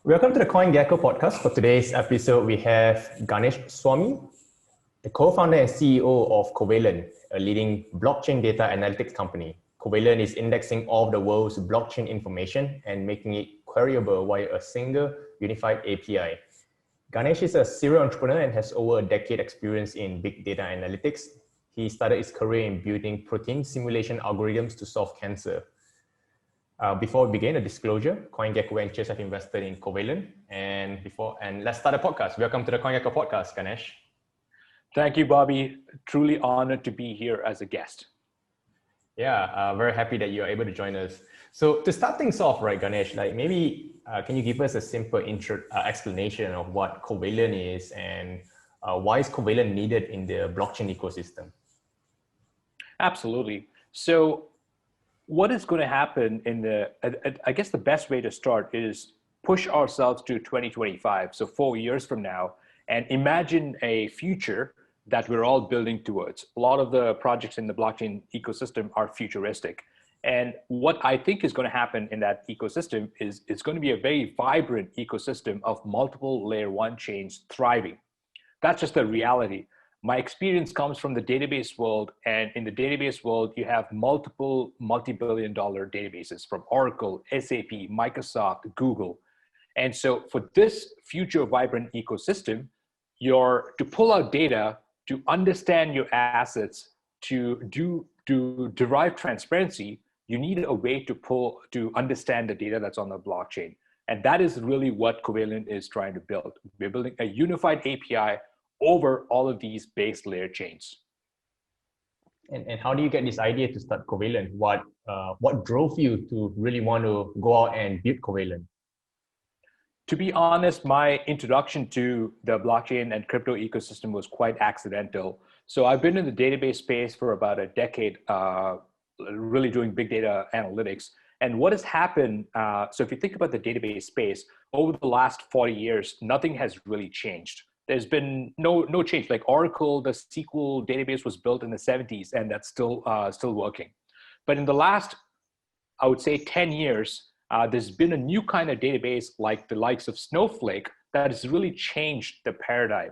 Welcome to the CoinGecko podcast. For today's episode, we have Ganesh Swami, the co-founder and CEO of Covalent, a leading blockchain data analytics company. Covalent is indexing all of the world's blockchain information and making it queryable via a single unified API. Ganesh is a serial entrepreneur and has over a decade experience in big data analytics. He started his career in building protein simulation algorithms to solve cancer. Before we begin, a disclosure: CoinGecko Ventures have invested in Covalent, and let's start the podcast. Welcome to the CoinGecko podcast, Ganesh. Thank you, Bobby. Truly honored to be here as a guest. Yeah, very happy that you're able to join us. So to start things off, right, Ganesh, can you give us a simple explanation of what Covalent is and why is Covalent needed in the blockchain ecosystem? Absolutely. So what is going to happen I guess the best way to start is push ourselves to 2025, so 4 years from now, and imagine a future that we're all building towards. A lot of the projects in the blockchain ecosystem are futuristic. And what I think is going to happen in that ecosystem is it's going to be a very vibrant ecosystem of multiple layer one chains thriving. That's just the reality. My experience comes from the database world, and in the database world, you have multiple multi-billion-dollar databases from Oracle, SAP, Microsoft, Google. And so for this future vibrant ecosystem, to pull out data, to understand your assets, to derive transparency, you need a way to understand the data that's on the blockchain. And that is really what Covalent is trying to build. We're building a unified API over all of these base layer chains. And how do you get this idea to start Covalent? What drove you to really want to go out and build Covalent? To be honest, my introduction to the blockchain and crypto ecosystem was quite accidental. So I've been in the database space for about a decade, really doing big data analytics. And what has happened, so if you think about the database space, over the last 40 years, nothing has really changed. There's been no change. Like Oracle, the SQL database was built in the 70s, and that's still working. But in the last, I would say 10 years, there's been a new kind of database like the likes of Snowflake that has really changed the paradigm.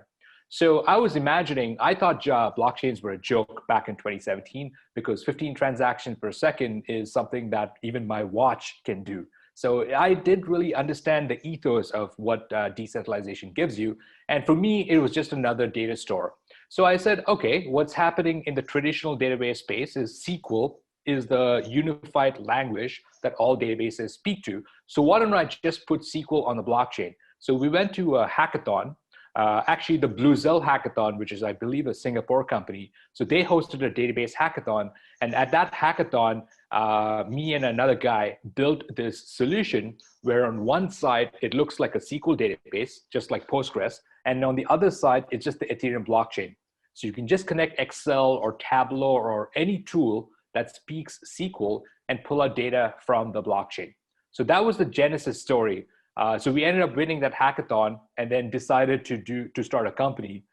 So I thought blockchains were a joke back in 2017 because 15 transactions per second is something that even my watch can do. So I did really understand the ethos of what decentralization gives you. And for me, it was just another data store. So I said, okay, what's happening in the traditional database space is SQL is the unified language that all databases speak to. So why don't I just put SQL on the blockchain? So we went to a hackathon, actually the Bluezell hackathon, which is, I believe, a Singapore company. So they hosted a database hackathon. And at that hackathon, me and another guy built this solution where on one side, it looks like a SQL database, just like Postgres. And on the other side, it's just the Ethereum blockchain. So you can just connect Excel or Tableau or any tool that speaks SQL and pull out data from the blockchain. So that was the genesis story. So we ended up winning that hackathon and then decided to start a company,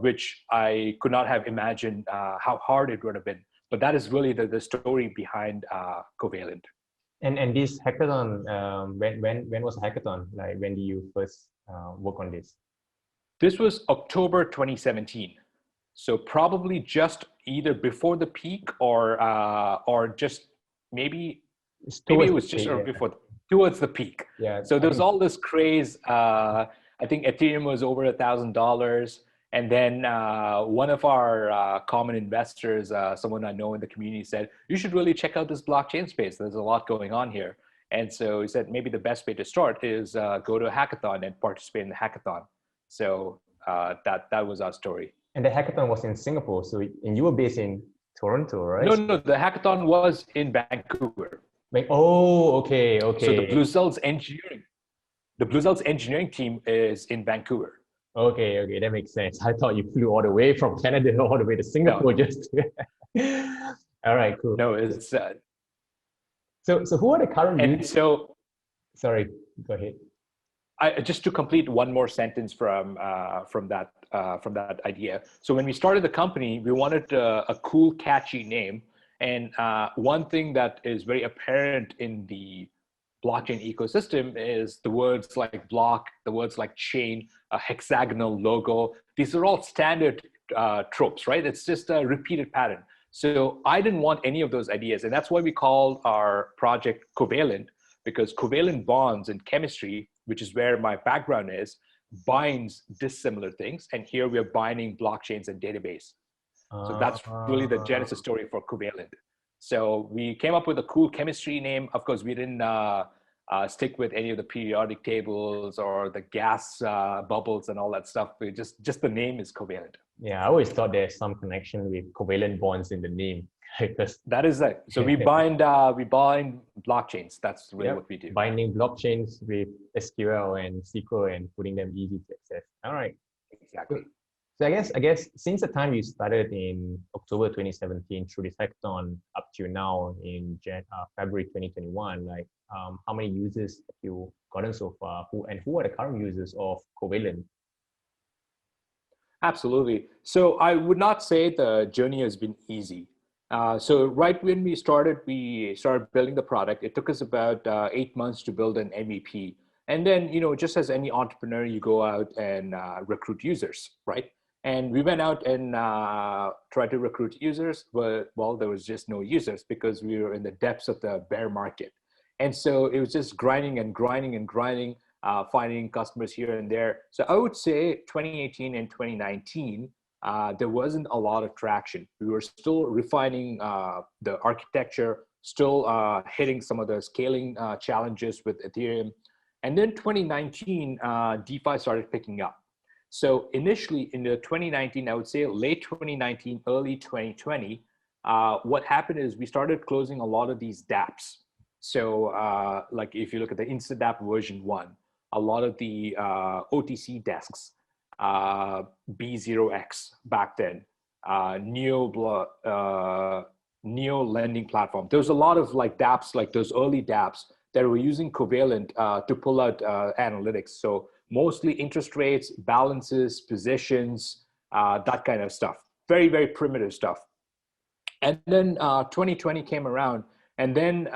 which I could not have imagined how hard it would have been. But that is really the story behind Covalent. And this hackathon, when was the hackathon? Like, when did you first work on this? This was October 2017. So probably just either before the peak or just maybe it was just before, towards the peak. Yeah. So there was all this craze. I think Ethereum was over $1,000. And then one of our common investors, someone I know in the community, said, you should really check out this blockchain space. There's a lot going on here. And so he said, maybe the best way to start is go to a hackathon and participate in the hackathon. So that was our story. And the hackathon was in Singapore. And you were based in Toronto, right? No, the hackathon was in Vancouver. Oh, okay. So the Bluezell's engineering team is in Vancouver. Okay, that makes sense. I thought you flew all the way from Canada all the way to Singapore just to... All right, cool. No, it's... So who are the current... And so... Sorry, go ahead. Just to complete one more sentence from that idea. So when we started the company, we wanted a cool, catchy name. And one thing that is very apparent in the blockchain ecosystem is the words like block, the words like chain, a hexagonal logo. These are all standard tropes, right? It's just a repeated pattern. So I didn't want any of those ideas. And that's why we called our project Covalent, because covalent bonds in chemistry, which is where my background is, binds dissimilar things. And here we are binding blockchains and database. So that's really the genesis story for Covalent. So we came up with a cool chemistry name. Of course, we didn't stick with any of the periodic tables or the gas bubbles and all that stuff. We just the name is Covalent. Yeah, I always thought there's some connection with covalent bonds in the name. Because that is it. So we bind blockchains. That's really what we do. Binding blockchains with SQL and SQL and putting them easy to access. All right. Exactly. So I guess since the time you started in October 2017 through this hackathon up to now in February 2021, like how many users have you gotten so far? Who are the current users of Covalent? Absolutely. So I would not say the journey has been easy. So right when we started building the product. It took us about 8 months to build an MVP. And then, just as any entrepreneur, you go out and recruit users, right? And we went out and tried to recruit users, but well, there was just no users because we were in the depths of the bear market. And so it was just grinding and grinding and grinding, finding customers here and there. So I would say 2018 and 2019, there wasn't a lot of traction. We were still refining the architecture, still hitting some of the scaling challenges with Ethereum. And then 2019, DeFi started picking up. So initially in the 2019, I would say late 2019, early 2020, what happened is we started closing a lot of these dApps. So like if you look at the InstaDApp version 1, a lot of the OTC desks, B0X back then, Neo lending platform. There was a lot of like dApps, like those early dApps that were using Covalent to pull out analytics. So mostly interest rates, balances, positions, that kind of stuff. Very, very primitive stuff. And then 2020 came around. And then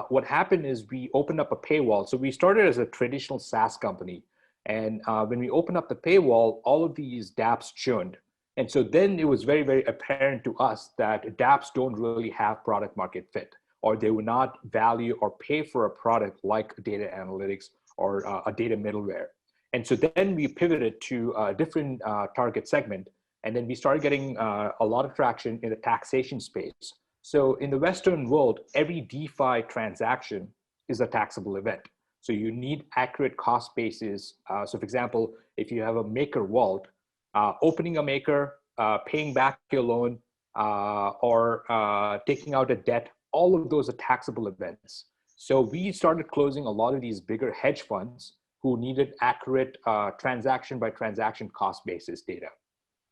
what happened is we opened up a paywall. So we started as a traditional SaaS company. And when we opened up the paywall, all of these dApps churned. And so then it was very, very apparent to us that dApps don't really have product market fit, or they would not value or pay for a product like data analytics or a data middleware. And so then we pivoted to a different target segment. And then we started getting a lot of traction in the taxation space. So in the Western world, every DeFi transaction is a taxable event. So you need accurate cost bases. So for example, if you have a maker wallet, opening a maker, paying back your loan, or taking out a debt, all of those are taxable events. So we started closing a lot of these bigger hedge funds who needed accurate transaction by transaction cost basis data.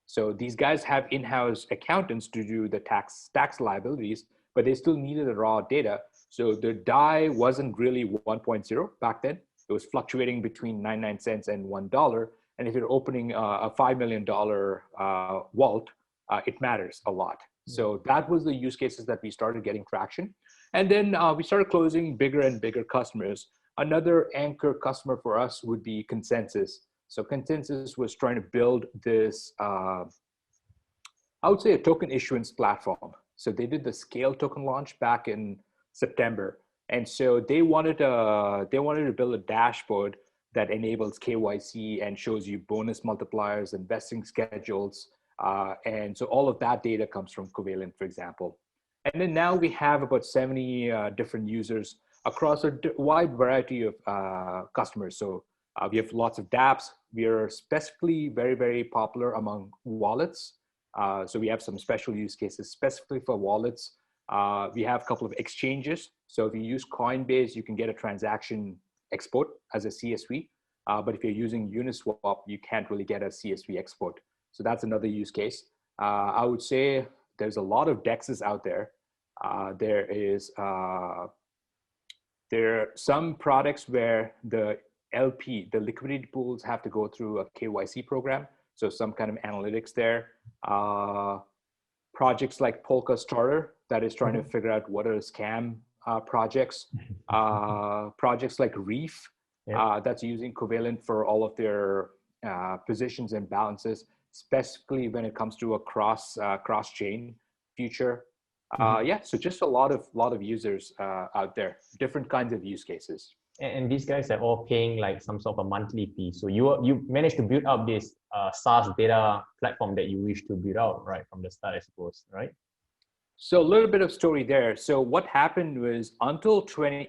So these guys have in-house accountants to do the tax liabilities, but they still needed the raw data. So the DAI wasn't really 1.0 back then. It was fluctuating between 99 cents and $1. And if you're opening a $5 million vault, it matters a lot. So that was the use cases that we started getting traction. And then we started closing bigger and bigger customers. Another anchor customer for us would be Consensus. So Consensus was trying to build this, I would say, a token issuance platform. So they did the Scale token launch back in September. And so they wanted to build a dashboard that enables KYC and shows you bonus multipliers and vesting schedules. And so all of that data comes from Covalent, for example. And then now we have about 70 different users across a wide variety of customers. So we have lots of dApps. We are specifically very, very popular among wallets. So we have some special use cases specifically for wallets. We have a couple of exchanges. So if you use Coinbase, you can get a transaction export as a CSV. But if you're using Uniswap, you can't really get a CSV export. So that's another use case. I would say there's a lot of DEXs out there. There are some products where the LP, the liquidity pools, have to go through a KYC program. So some kind of analytics there. Projects like Polka Starter that is trying to figure out what are scam projects, projects like Reef, that's using Covalent for all of their positions and balances, specifically when it comes to a cross-chain future. Yeah, so just a lot of users out there, different kinds of use cases. And these guys are all paying like some sort of a monthly fee. So you managed to build up this SaaS data platform that you wish to build out right from the start, I suppose, right? So a little bit of story there. So what happened was until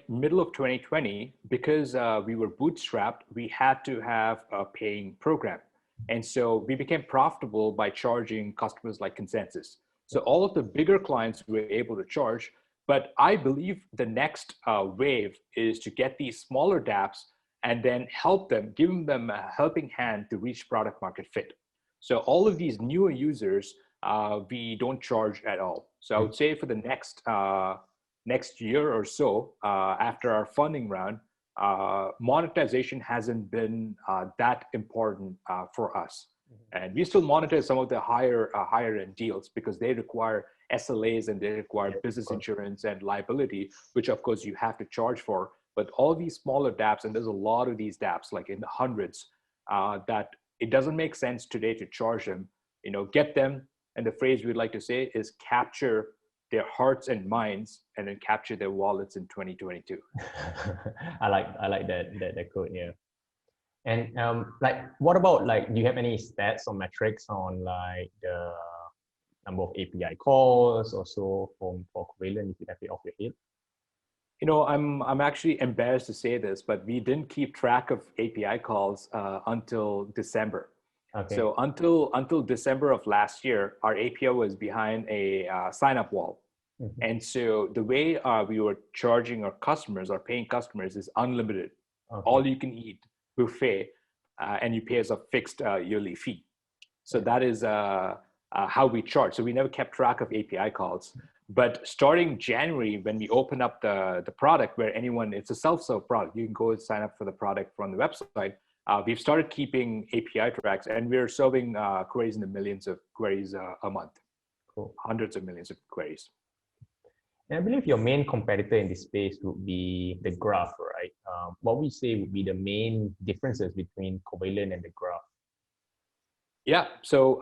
middle of 2020, because we were bootstrapped, we had to have a paying program. And so we became profitable by charging customers like Consensus. So all of the bigger clients we were able to charge. But I believe the next wave is to get these smaller dApps and then help them, give them a helping hand to reach product market fit. So all of these newer users, we don't charge at all. So I would say for the next year or so, after our funding round, monetization hasn't been that important for us. And we still monetize some of the higher end deals because they require SLAs and they require business insurance and liability, which of course you have to charge for. But all these smaller dApps, and there's a lot of these dApps, like in the hundreds, that it doesn't make sense today to charge them. You know, get them, and the phrase we'd like to say is capture their hearts and minds, and then capture their wallets in 2022. I like that quote. Yeah. And like, what about like, do you have any stats or metrics on like the number of API calls or so for Covalent, if you have it off your head? You know, I'm actually embarrassed to say this, but we didn't keep track of API calls until December. Okay. So until December of last year, our API was behind a sign-up wall. Mm-hmm. And so the way we were charging our customers, our paying customers, is unlimited. Okay. All you can eat buffet, and you pay us a fixed yearly fee. So that is how we charge. So we never kept track of API calls. But starting January, when we open up the product where it's a self-serve product, you can go and sign up for the product from the website. We've started keeping API tracks, and we're serving queries in the millions of queries a month. Cool. Hundreds of millions of queries. And I believe your main competitor in this space would be the Graph, right? What we say would be the main differences between Covalent and the Graph. Yeah, so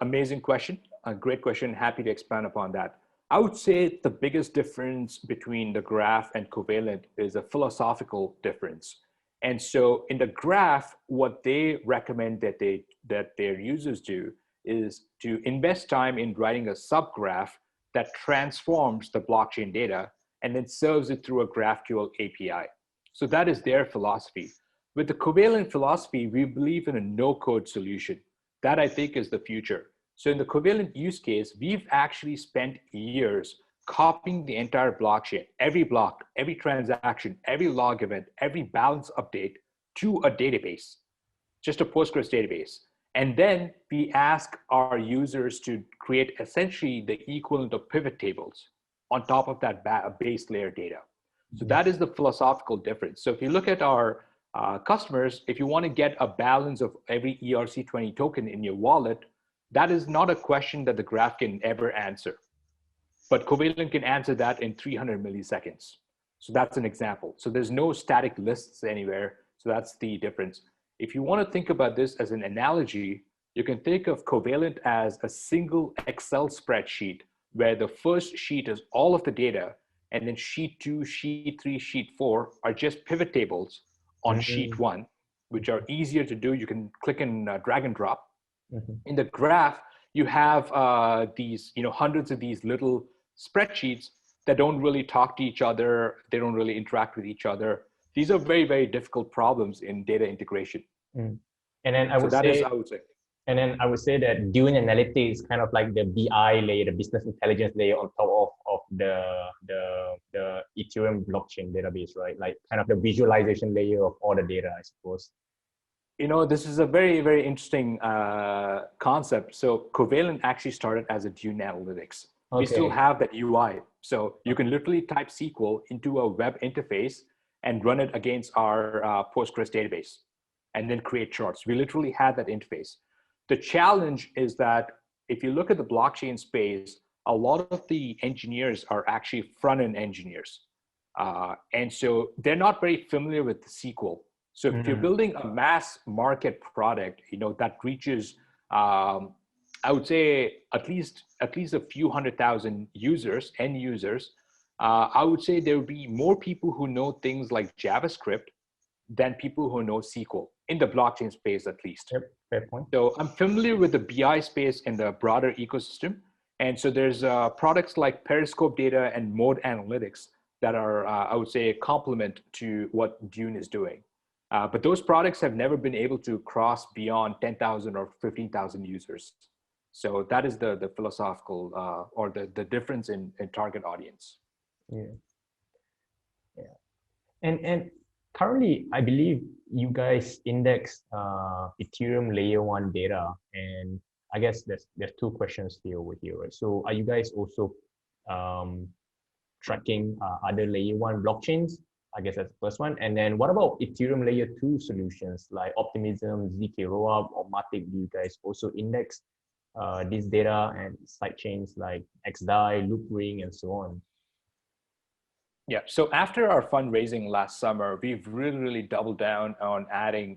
amazing question, a great question. Happy to expand upon that. I would say the biggest difference between the Graph and Covalent is a philosophical difference. And so in the Graph, what they recommend that their users do is to invest time in writing a subgraph that transforms the blockchain data and then serves it through a GraphQL API. So that is their philosophy. With the Covalent philosophy, we believe in a no-code solution. That, I think, is the future. So in the Covalent use case, we've actually spent years copying the entire blockchain, every block, every transaction, every log event, every balance update to a database, just a Postgres database. And then we ask our users to create essentially the equivalent of pivot tables on top of that base layer data. So that is the philosophical difference. So if you look at our customers, if you want to get a balance of every ERC20 token in your wallet, that is not a question that the Graph can ever answer. But Covalent can answer that in 300 milliseconds. So that's an example. So there's no static lists anywhere. So that's the difference. If you want to think about this as an analogy, you can think of Covalent as a single Excel spreadsheet where the first sheet is all of the data, and then sheet 2, sheet 3, sheet 4 are just pivot tables on sheet 1, which are easier to do. You can click and drag and drop. In the Graph, you have these, hundreds of these little spreadsheets that don't really talk to each other. They don't really interact with each other. These are very, very difficult problems in data integration. And then I would say that doing analytics is kind of like the BI layer, the business intelligence layer on top of the Ethereum blockchain database, right? Like kind of the visualization layer of all the data, I suppose. This is a very, very interesting concept. So Covalent actually started as a Dune Analytics. Okay. We still have that UI. So you can literally type SQL into a web interface and run it against our Postgres database and then create charts. We literally had that interface. The challenge is that if you look at the blockchain space, a lot of the engineers are actually front-end engineers. And so they're not very familiar with the SQL. So if you're building a mass market product, that reaches, I would say at least a few 100,000 users, end users, I would say there will be more people who know things like JavaScript than people who know SQL in the blockchain space, at least. Yep, fair point. So I'm familiar with the BI space in the broader ecosystem. And so there's products like Periscope data and Mode Analytics that are, I would say, a complement to what Dune is doing. But those products have never been able to cross beyond 10,000 or 15,000 users. So that is the philosophical or the difference in target audience. Yeah. And currently, I believe you guys index Ethereum layer 1 data, and I guess there's two questions here over here, right? So are you guys also tracking other layer 1 blockchains? I guess that's the first one. And then what about Ethereum layer 2 solutions like Optimism, ZK Rollup, or Matic? Do you guys also index this data and sidechains like XDAI, Loopring, and so on? Yeah, so after our fundraising last summer, we've really doubled down on adding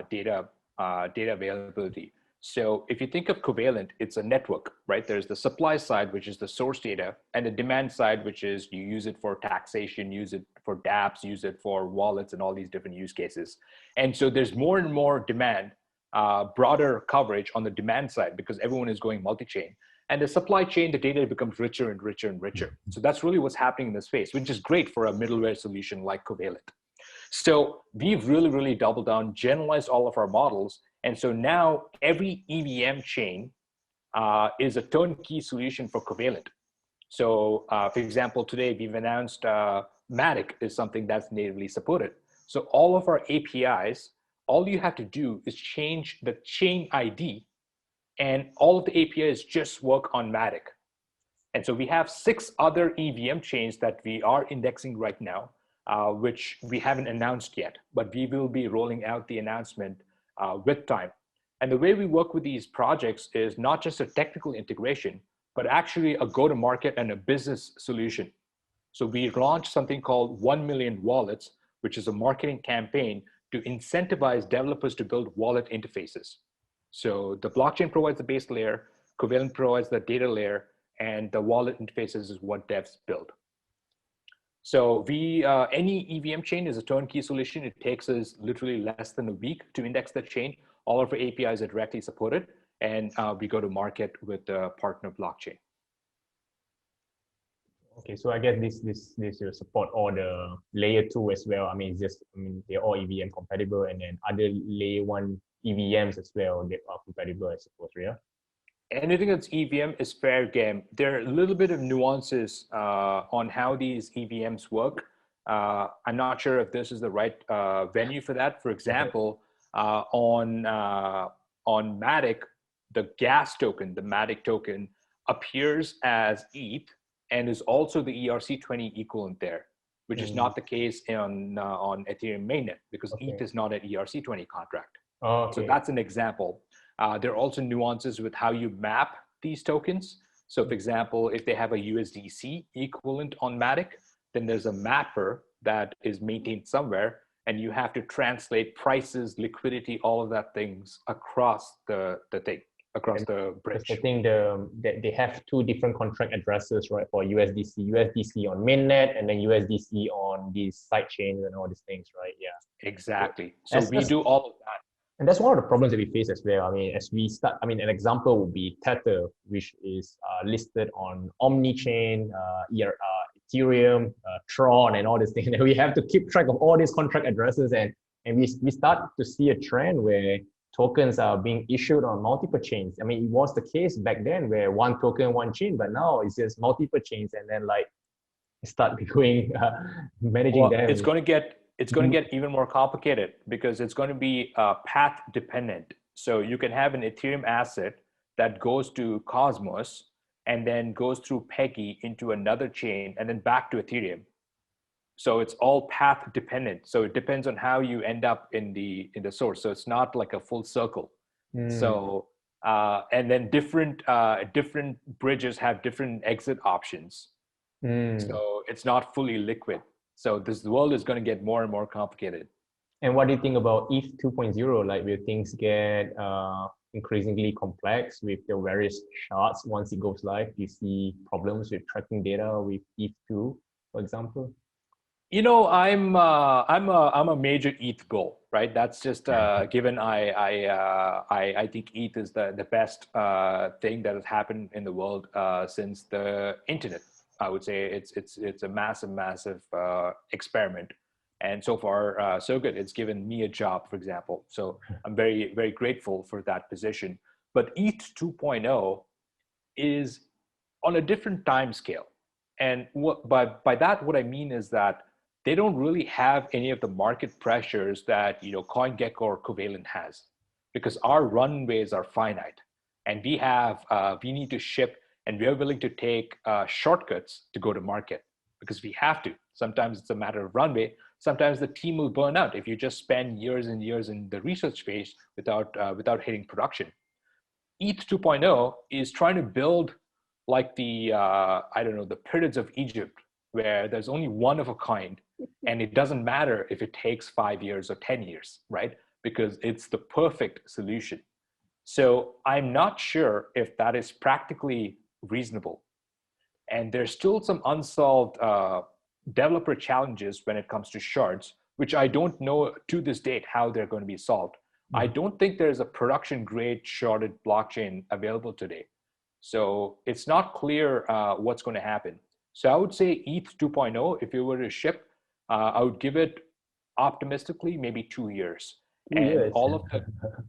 data availability. So if you think of Covalent, it's a network, right? There's the supply side, which is the source data, and the demand side, which is you use it for taxation, use it for dApps, use it for wallets, and all these different use cases. And so there's more and more demand, broader coverage on the demand side because everyone is going multi-chain. And the supply chain, the data becomes richer and richer and richer. So that's really what's happening in this space, which is great for a middleware solution like Covalent. So we've really doubled down, generalized all of our models. And so now every EVM chain is a turnkey solution for Covalent. So for example, today we've announced Matic is something that's natively supported. So all of our APIs, all you have to do is change the chain ID, and all of the APIs just work on Matic. And so we have 6 other EVM chains that we are indexing right now, which we haven't announced yet, but we will be rolling out the announcement with time. And the way we work with these projects is not just a technical integration, but actually a go-to-market and a business solution. So we launched something called 1 million wallets, which is a marketing campaign to incentivize developers to build wallet interfaces. So the blockchain provides the base layer, Covalent provides the data layer, and the wallet interfaces is what devs build. So any EVM chain is a turnkey solution. It takes us literally less than a week to index the chain. All of our APIs are directly supported, and we go to market with the partner blockchain. Okay, so I guess this will support all the layer 2 as well. They're all EVM compatible, and then other layer 1 EVMs as well, they are compatible, I suppose, yeah? Anything that's EVM is fair game. There are a little bit of nuances on how these EVMs work. I'm not sure if this is the right venue for that. For example, on Matic, the gas token, the Matic token, appears as ETH and is also the ERC20 equivalent there, which is not the case on Ethereum mainnet because ETH is not an ERC20 contract. So that's an example. There are also nuances with how you map these tokens. So for example, if they have a USDC equivalent on Matic, then there's a mapper that is maintained somewhere, and you have to translate prices, liquidity, all of that things across the thing, across the bridge. I think they have 2 different contract addresses, right, for USDC on mainnet, and then USDC on these side chains and all these things, right? Yeah. Exactly. So we do all of that. And that's one of the problems that we face as well. As we start, an example would be Tether, which is listed on Omnichain, Ethereum, Tron, and all these things. And we have to keep track of all these contract addresses, and we start to see a trend where tokens are being issued on multiple chains. It was the case back then where one token, one chain, but now it's just multiple chains, and then start going managing them. It's going to get even more complicated because it's going to be path dependent. So you can have an Ethereum asset that goes to Cosmos and then goes through Peggy into another chain and then back to Ethereum. So it's all path dependent. So it depends on how you end up in the source. So it's not like a full circle. So and then different bridges have different exit options. So it's not fully liquid. So the world is going to get more and more complicated. And what do you think about ETH 2.0? Like, will things get increasingly complex with the various shards once it goes live? Do you see problems with tracking data with ETH 2, for example? You know, I'm a major ETH bull, right? That's just given. I think ETH is the best thing that has happened in the world since the internet. I would say it's a massive experiment, and so far so good. It's given me a job, for example. So I'm very grateful for that position. But ETH 2.0 is on a different time scale, and by that what I mean is that they don't really have any of the market pressures that CoinGecko or Covalent has, because our runways are finite, and we need to ship, and we are willing to take shortcuts to go to market because we have to. Sometimes it's a matter of runway. Sometimes the team will burn out if you just spend years and years in the research phase without hitting production. ETH 2.0 is trying to build like the I don't know, the pyramids of Egypt, where there's only one of a kind, and it doesn't matter if it takes 5 years or 10 years, right? Because it's the perfect solution. So I'm not sure if that is practically reasonable. And there's still some unsolved developer challenges when it comes to shards, which I don't know to this date how they're going to be solved. I don't think there's a production grade sharded blockchain available today. So it's not clear what's going to happen. So I would say ETH 2.0, if you were to ship, I would give it optimistically maybe 2 years. And all of the,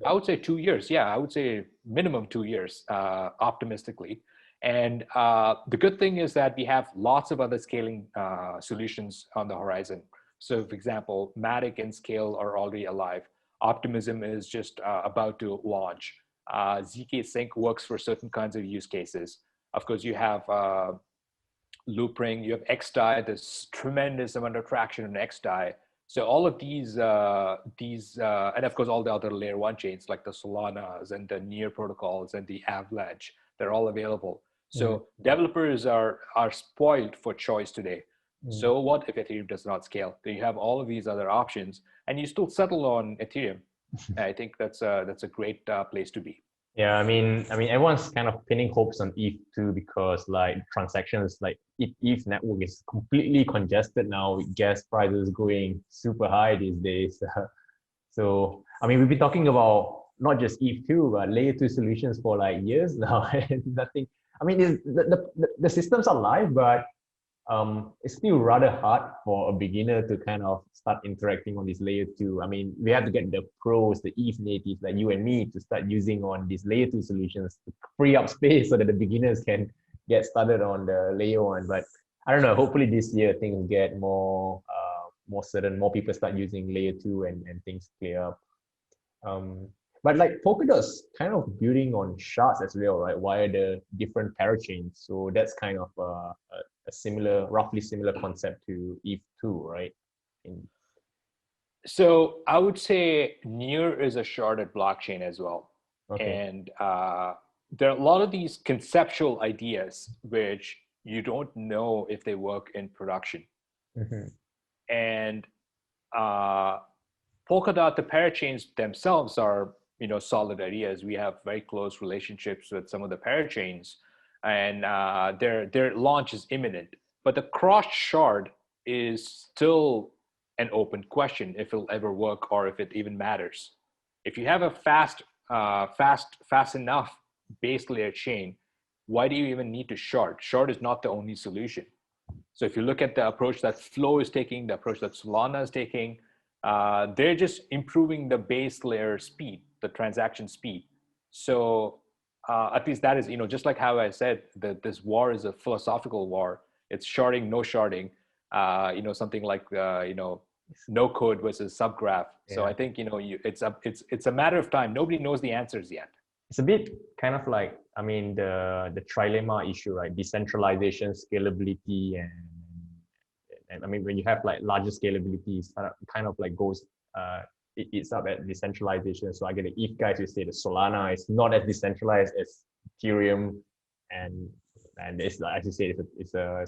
I would say 2 years. Yeah, I would say minimum 2 years optimistically. And the good thing is that we have lots of other scaling solutions on the horizon. So for example, Matic and Scale are already alive. Optimism is just about to launch. ZK Sync works for certain kinds of use cases. Of course, you have Loopring, you have XDAI. There's tremendous amount of traction in XDAI. So all of these, and of course, all the other layer one chains like the Solanas and the Near protocols and the Avalanche, they're all available. So developers are spoiled for choice today. So what if Ethereum does not scale? Then you have all of these other options, and you still settle on Ethereum. I think that's a great place to be. Yeah, I mean, everyone's kind of pinning hopes on ETH too, because like transactions, like ETH network is completely congested now with gas prices going super high these days. So, I mean, we've been talking about not just ETH 2, but layer 2 solutions for like years now, and nothing. I mean, the systems are live, but it's still rather hard for a beginner to kind of start interacting on this layer 2. I mean, we have to get the pros, the ETH natives like you and me to start using on these layer 2 solutions to free up space so that the beginners can get started on the layer 1. But I don't know, hopefully this year things get more certain, more people start using layer 2 and things clear up. But like Polkadot's kind of building on shards as well, right? Via the different parachains. So that's kind of a roughly similar concept to ETH 2, right? So I would say Near is a sharded blockchain as well. Okay. And there are a lot of these conceptual ideas which you don't know if they work in production. And Polkadot, the parachains themselves are solid ideas. We have very close relationships with some of the parachains, and their launch is imminent. But the cross shard is still an open question if it'll ever work or if it even matters. If you have a fast enough base layer chain, why do you even need to shard? Shard is not the only solution. So if you look at the approach that Flow is taking, the approach that Solana is taking, they're just improving the base layer speed, the transaction speed. So at least that is, just like how I said that this war is a philosophical war. It's sharding, no sharding, something like, no code versus subgraph. Yeah. So I think, it's a matter of time. Nobody knows the answers yet. It's a bit kind of like, I mean, the trilemma issue, right? Decentralization, scalability, and I mean, when you have like larger scalability, it kind of like goes, it's up at decentralization. So I get the ETH guys who say the Solana is not as decentralized as Ethereum, and And it's like, as you said, it's a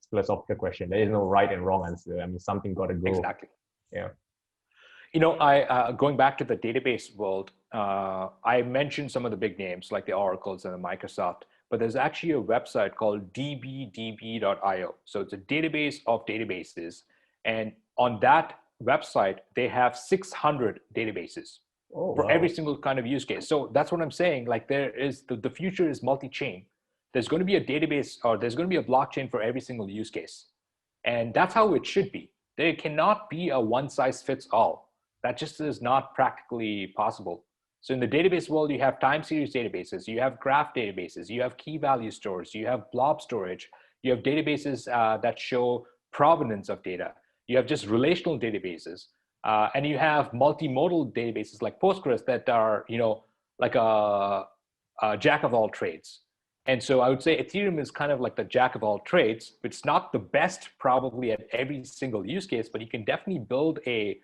philosophical question. There is no right and wrong answer. I mean, something got to go. Exactly. Yeah. I going back to the database world, I mentioned some of the big names like the Oracles and the Microsoft, but there's actually a website called dbdb.io. So it's a database of databases, and on that website they have 600 databases for every single kind of use case. So that's what I'm saying. Like there is the future is multi-chain. There's going to be a database, or there's going to be a blockchain for every single use case, and that's how it should be. There cannot be a one size fits all. That just is not practically possible. So in the database world, you have time series databases, you have graph databases, you have key value stores, you have blob storage, you have databases that show provenance of data, you have just relational databases, and you have multimodal databases like Postgres that are, like a jack of all trades. And so I would say Ethereum is kind of like the jack of all trades. It's not the best probably at every single use case, but you can definitely build a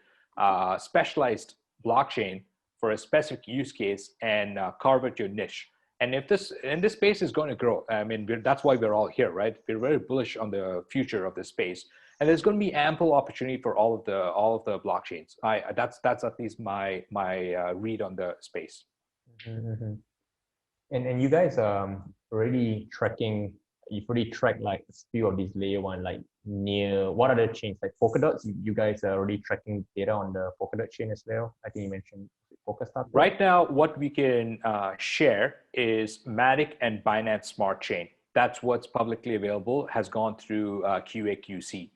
specialized blockchain for a specific use case and carve out your niche. And if this space is going to grow, I mean, that's why we're all here, right? We're very bullish on the future of this space, and there's going to be ample opportunity for all of the blockchains. That's at least my read on the space. Mm-hmm. And you guys already tracking. You've already tracked like a few of these layer one, like near what other chains like Polkadot. You guys are already tracking data on the Polkadot chain as well. I think you mentioned Polkastarter. Right now, what we can share is Matic and Binance Smart Chain. That's what's publicly available, has gone through QA/QC.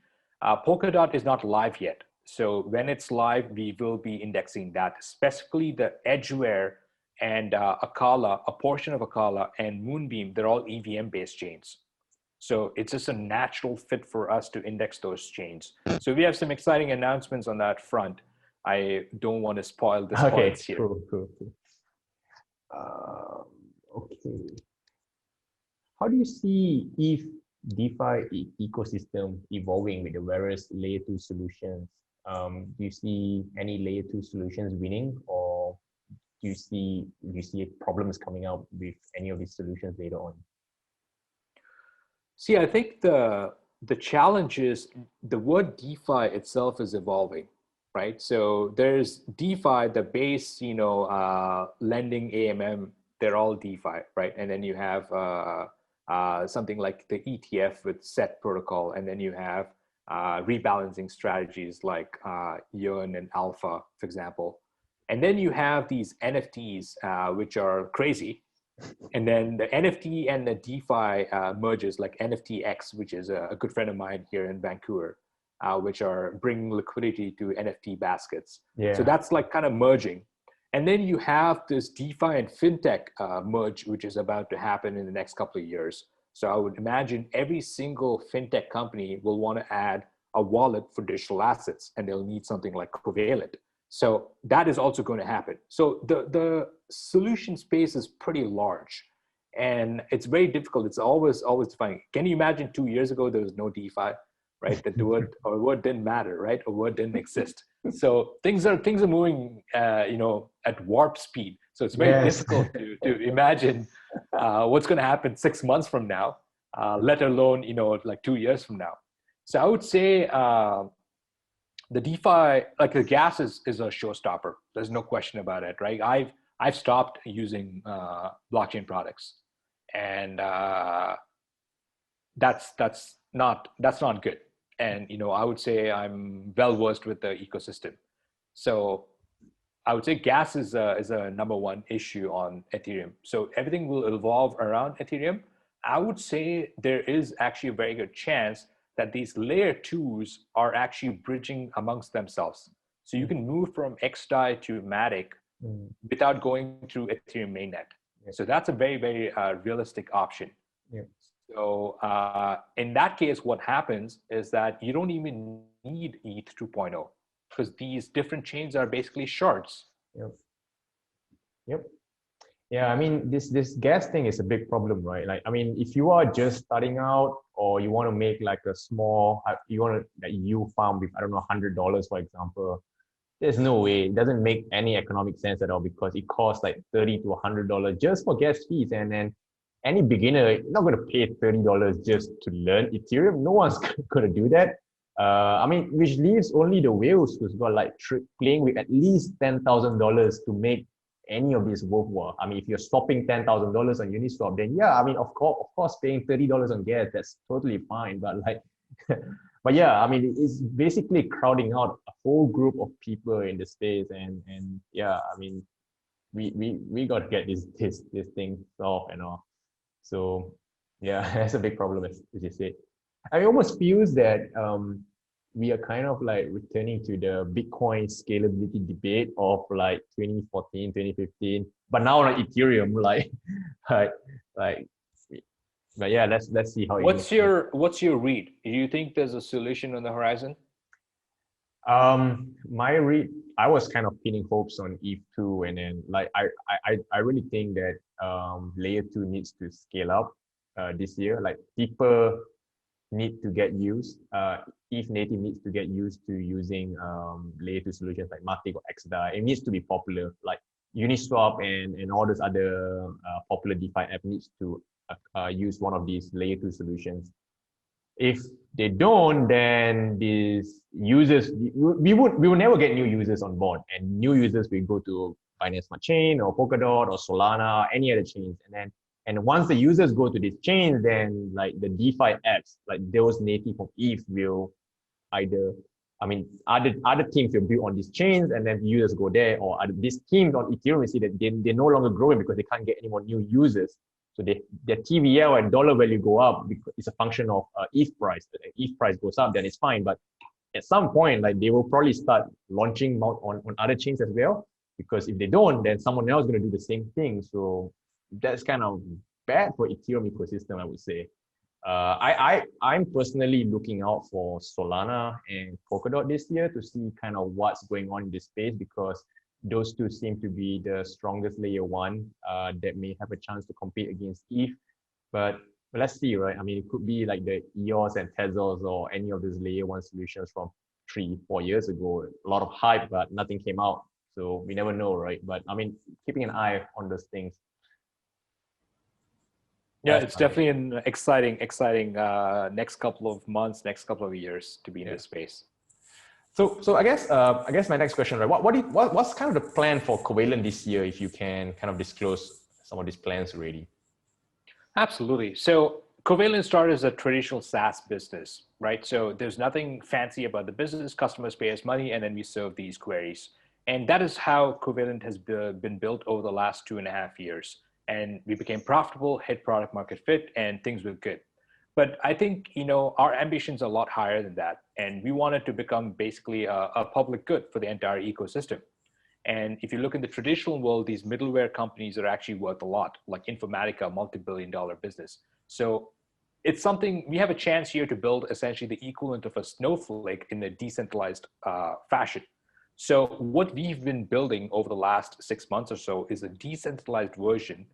Polkadot is not live yet. So when it's live, we will be indexing that, specifically the Edgeware and Akala, a portion of Akala and Moonbeam. They're all EVM-based chains. So it's just a natural fit for us to index those chains. So we have some exciting announcements on that front. I don't want to spoil the spoils here. Cool. Okay. How do you see ETH DeFi ecosystem evolving with the various layer 2 solutions? Do you see any layer 2 solutions winning, or do you see problems coming out with any of these solutions later on? See, I think the challenge is the word DeFi itself is evolving, right? So there's DeFi, the base, lending AMM, they're all DeFi, right? And then you have something like the ETF with set protocol, and then you have rebalancing strategies like Yearn and Alpha, for example. And then you have these NFTs, which are crazy. And then the NFT and the DeFi merges, like NFTX, which is a good friend of mine here in Vancouver, which are bringing liquidity to NFT baskets. Yeah. So that's like kind of merging. And then you have this DeFi and FinTech merge, which is about to happen in the next couple of years. So I would imagine every single FinTech company will want to add a wallet for digital assets, and they'll need something like Covalent. So that is also going to happen. So the solution space is pretty large, and it's very difficult. It's always defining. Can you imagine 2 years ago there was no DeFi, right? That the word didn't matter, right? Or word didn't exist. So things are moving, at warp speed. So it's very difficult to imagine what's going to happen 6 months from now, let alone like 2 years from now. So I would say. The DeFi, like the gas is a showstopper. There's no question about it, right? I've stopped using blockchain products, and that's not good. And I would say I'm well versed with the ecosystem. So I would say gas is a number one issue on Ethereum. So everything will evolve around Ethereum. I would say there is actually a very good chance that these layer 2s are actually bridging amongst themselves. So you can move from XDAI to Matic without going through Ethereum mainnet. So that's a very, very realistic option. So in that case, what happens is that you don't even need ETH 2.0 because these different chains are basically shards. Yep. Yeah, I mean, this gas thing is a big problem, right? Like, I mean, if you are just starting out, or you want to make like a small, you want to like you farm with, I don't know, $100, for example, there's no way. It doesn't make any economic sense at all because it costs like $30 to $100 just for gas fees. And then any beginner not going to pay $30 just to learn Ethereum. No one's going to do that. I mean, which leaves only the whales who's got like playing with at least $10,000 to make any of this worthwhile. I mean, if you're stopping $10,000 on Uniswap, then yeah, I mean, of course, paying $30 on gas, that's totally fine. But like, but yeah, I mean, it's basically crowding out a whole group of people in the space, and yeah, I mean, we got to get this thing solved and all. So yeah, that's a big problem, as you said. I mean, it almost feels that we are kind of like returning to the Bitcoin scalability debate of like 2014, 2015, but now like Ethereum, like, like, but yeah, let's see how it goes. What's your read? Do you think there's a solution on the horizon? My read, I was kind of pinning hopes on ETH2, and then like I really think that layer 2 needs to scale up this year. Like people need to get used. ETH native needs to get used to using layer 2 solutions like Matic or XDAI. It needs to be popular. Like Uniswap and all those other popular DeFi app needs to use one of these layer 2 solutions. If they don't, then these users, we will never get new users on board, and new users will go to Binance Smart Chain or Polkadot or Solana, any other chains, and once the users go to these chains, then like the DeFi apps, like those native of ETH will either, I mean, other teams will build on these chains, and then users go there, or these teams on Ethereum, we see that they're no longer growing because they can't get any more new users. So their TVL and dollar value go up because it's a function of ETH price. If ETH price goes up, then it's fine. But at some point, like they will probably start launching on other chains as well. Because if they don't, then someone else is going to do the same thing. So that's kind of bad for Ethereum ecosystem, I would say. I'm personally looking out for Solana and Polkadot this year to see kind of what's going on in this space, because those two seem to be the strongest layer 1 that may have a chance to compete against ETH. But let's see, right? I mean, it could be like the EOS and Tezos or any of these layer 1 solutions from 3-4 years ago. A lot of hype, but nothing came out. So we never know, right? But I mean, keeping an eye on those things. Yeah, it's definitely an exciting next couple of months, next couple of years to be in this space. So I guess my next question, right? What's kind of the plan for Covalent this year, if you can kind of disclose some of these plans already? Absolutely. So Covalent started as a traditional SaaS business, right? So there's nothing fancy about the business. Customers pay us money, and then we serve these queries. And that is how Covalent has been built over the last 2.5 years. And we became profitable, hit product market fit, and things were good. But I think, our ambitions are a lot higher than that. And we wanted to become basically a public good for the entire ecosystem. And if you look in the traditional world, these middleware companies are actually worth a lot, like Informatica, multi-billion-dollar business. So it's something, we have a chance here to build essentially the equivalent of a snowflake in a decentralized fashion. So what we've been building over the last 6 months or so is a decentralized version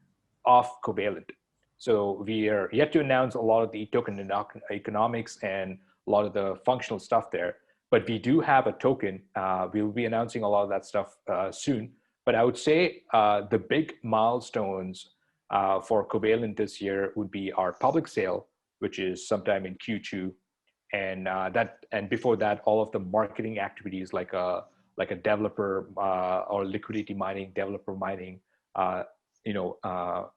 of Covalent. So we are yet to announce a lot of the token economics and a lot of the functional stuff there, but we do have a token. We'll be announcing a lot of that stuff soon. But I would say the big milestones for Covalent this year would be our public sale, which is sometime in Q2, and before that, all of the marketing activities like a developer or liquidity mining, developer mining,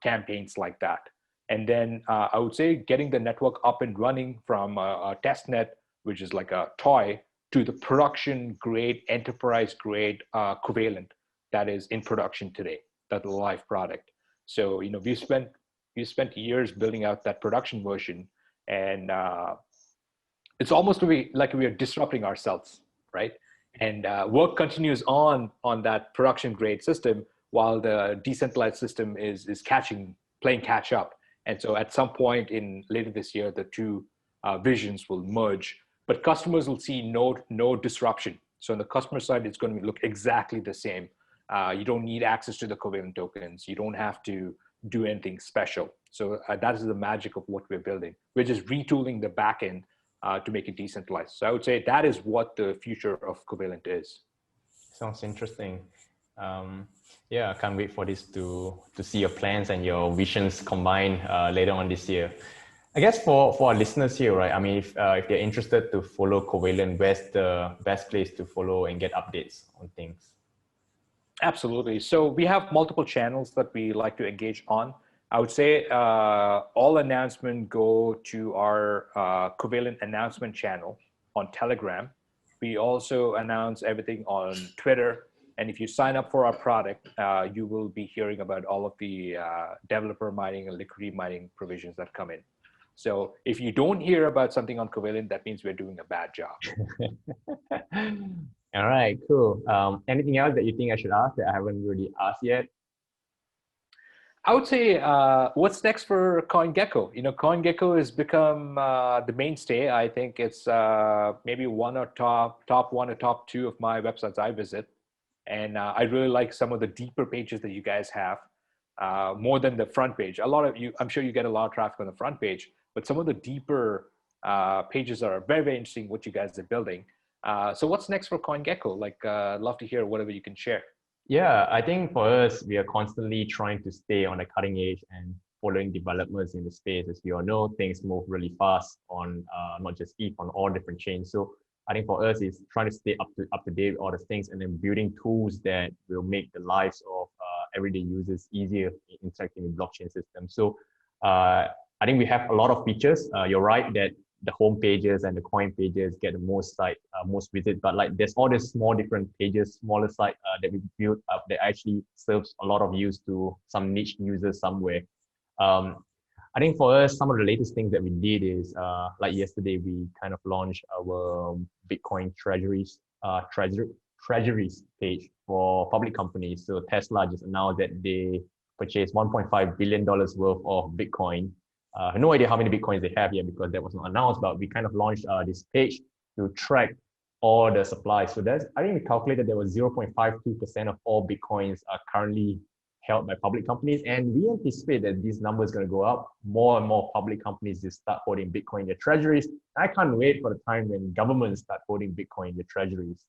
campaigns like that. And then I would say getting the network up and running from a test net, which is like a toy, to the production grade, enterprise grade Covalent that is in production today, that's a live product. So, we spent years building out that production version, and it's almost like we are disrupting ourselves, right? And work continues on that production grade system while the decentralized system is playing catch up. And so at some point in later this year, the two visions will merge, but customers will see no disruption. So on the customer side, it's going to look exactly the same. You don't need access to the Covalent tokens. You don't have to do anything special. So that is the magic of what we're building. We're just retooling the backend to make it decentralized. So I would say that is what the future of Covalent is. Sounds interesting. Yeah, I can't wait for this to see your plans and your visions combined later on this year. I guess for our listeners here, right? I mean, if they're interested to follow Covalent, where's the best place to follow and get updates on things? Absolutely. So we have multiple channels that we like to engage on. I would say all announcements go to our Covalent announcement channel on Telegram. We also announce everything on Twitter. And if you sign up for our product, you will be hearing about all of the developer mining and liquidity mining provisions that come in. So if you don't hear about something on Covalent, that means we're doing a bad job. All right, cool. Anything else that you think I should ask that I haven't really asked yet? I would say, what's next for CoinGecko? You know, CoinGecko has become the mainstay. I think it's maybe one or top one or top two of my websites I visit, and I really like some of the deeper pages that you guys have, more than the front page. A lot of you, I'm sure you get a lot of traffic on the front page, but some of the deeper pages are very, very interesting. What you guys are building. So, what's next for CoinGecko? Like, I'd love to hear whatever you can share. Yeah, I think for us, we are constantly trying to stay on the cutting edge and following developments in the space. As we all know, things move really fast on not just ETH, on all different chains. So I think for us, is trying to stay up to date with all the things and then building tools that will make the lives of everyday users easier in interacting with blockchain systems. So I think we have a lot of features. You're right that the home pages and the coin pages get the most most visit, but like there's all these small different pages, smaller site that we built up that actually serves a lot of use to some niche users somewhere. I think for us, some of the latest things that we did is like yesterday we kind of launched our Bitcoin treasuries page for public companies. So Tesla just announced that they purchased $1.5 billion worth of Bitcoin. No idea how many Bitcoins they have yet because that was not announced, but we kind of launched this page to track all the supply. So that's, I think we calculated there was 0.52% of all Bitcoins are currently held by public companies. And we anticipate that this number is going to go up. More and more public companies just start holding Bitcoin in their treasuries. I can't wait for the time when governments start holding Bitcoin in their treasuries.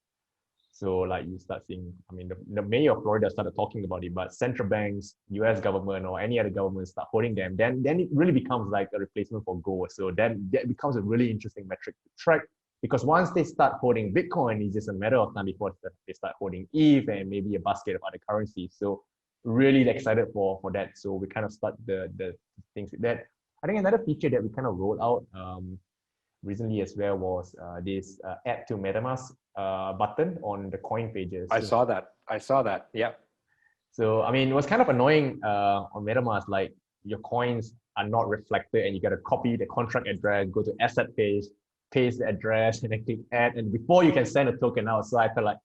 So like you start seeing, I mean, the mayor of Florida started talking about it, but central banks, US government or any other government start holding them, then it really becomes like a replacement for gold. So then that becomes a really interesting metric to track because once they start holding Bitcoin, it's just a matter of time before they start holding ETH and maybe a basket of other currencies. So really excited for that. So we kind of start the things with that. I think another feature that we kind of rolled out recently as well was this add to MetaMask button on the coin pages. I saw that. Yeah. So, I mean, it was kind of annoying on MetaMask, like your coins are not reflected and you got to copy the contract address, go to asset page, paste the address and then click add. And before you can send a token out. So I felt like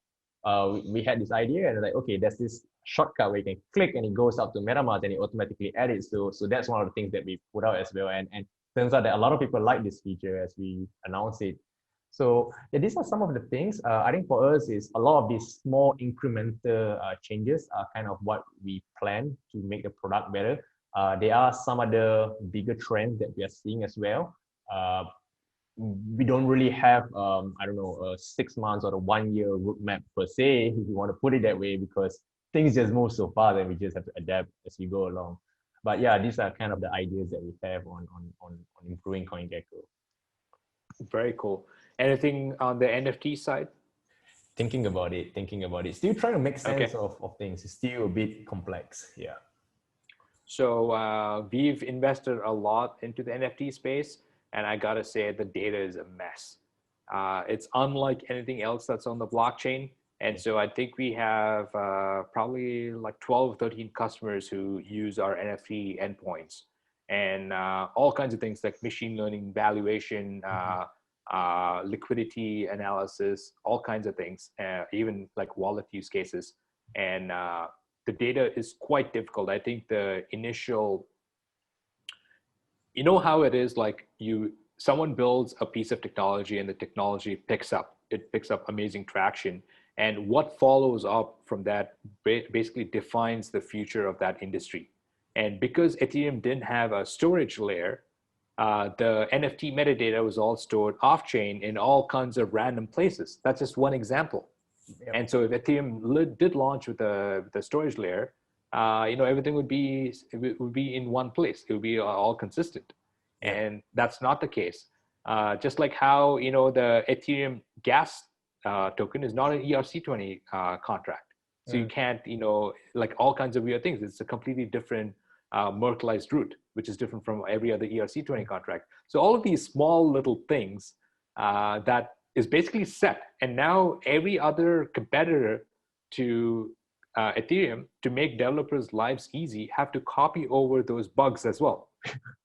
we had this idea and like, okay, there's this shortcut where you can click and it goes out to MetaMask and it automatically edits. So that's one of the things that we put out as well. And turns out that a lot of people like this feature as we announce it. So yeah, these are some of the things. I think for us is a lot of these small incremental changes are kind of what we plan to make the product better. There are some other bigger trends that we are seeing as well. We don't really have, I don't know, a 6 months or a 1 year roadmap per se, if you want to put it that way, because things just move so fast and we just have to adapt as we go along. But yeah, these are kind of the ideas that we have on improving CoinGecko. Very cool. Anything on the NFT side? Thinking about it. Still trying to make sense of things. It's still a bit complex. Yeah. So we've invested a lot into the NFT space, and I gotta say the data is a mess. It's unlike anything else that's on the blockchain. And so I think we have probably like 12, 13 customers who use our NFT endpoints and all kinds of things like machine learning, valuation, liquidity analysis, all kinds of things, even like wallet use cases. And the data is quite difficult. I think the initial, you know how it is, like someone builds a piece of technology and the technology picks up amazing traction. And what follows up from that basically defines the future of that industry. And because Ethereum didn't have a storage layer, the NFT metadata was all stored off-chain in all kinds of random places. That's just one example. Yep. And so if Ethereum did launch with the storage layer, everything would be in one place. It would be all consistent, and that's not the case. Just like how the Ethereum gas token is not an ERC20 contract, so you can't like all kinds of weird things. It's a completely different Merkleized root, which is different from every other ERC20 contract. So all of these small little things that is basically set, and now every other competitor to Ethereum, to make developers' lives easy, have to copy over those bugs as well,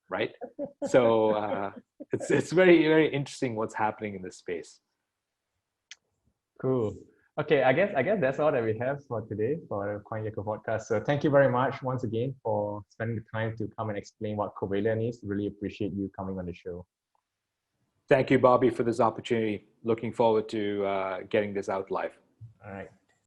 right? So it's very, very interesting what's happening in this space. Cool. Okay, I guess that's all that we have for today for the CoinGecko podcast. So thank you very much once again for spending the time to come and explain what Covalent is. Really appreciate you coming on the show. Thank you, Bobby, for this opportunity. Looking forward to getting this out live. All right.